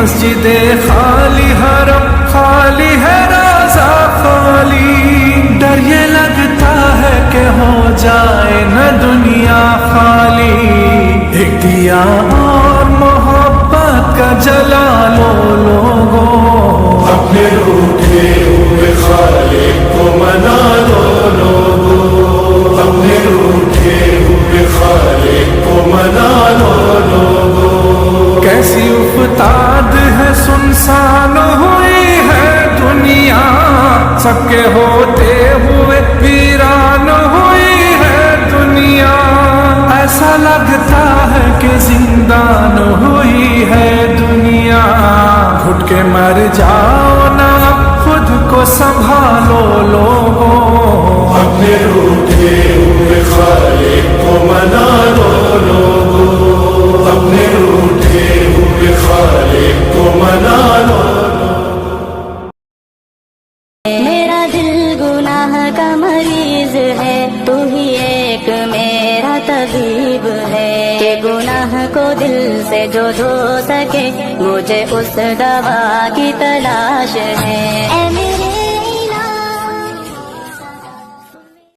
مسجد خالی حرم خالی ہے روزہ خالی، ڈر یہ لگتا ہے کہ ہو جائے نہ دنیا خالی، ایک دیا اور محبت کا جلا لو لوگوں، اپنے روٹھے ہوئے خالق کو منا لو لوگوں، اپنے روٹھے ہوئے خالق کو منا لو لوگوں۔ کیسی افتاد ہے سنسان ہوئی ہے دنیا، سب کے ہوتے ہوئے ویران ہوئی ہے دنیا، ایسا لگتا ہے کہ زندان ہوئی ہے دنیا، گھٹ کے مر جاؤ نا خود کو سنبھالو لوگوں، اپنے روٹھے ہوئے خالق کو منا لو لوگوں، اپنے روٹھے ہوئے خالق کو منا لو۔ میرا دل گناہ کا مریض ہے، تو ہی ایک میرا طبیب ہے، کہ گناہ کو دل سے جو دھو سکے، مجھے اس دوا کی تلاش ہے۔ اے میرے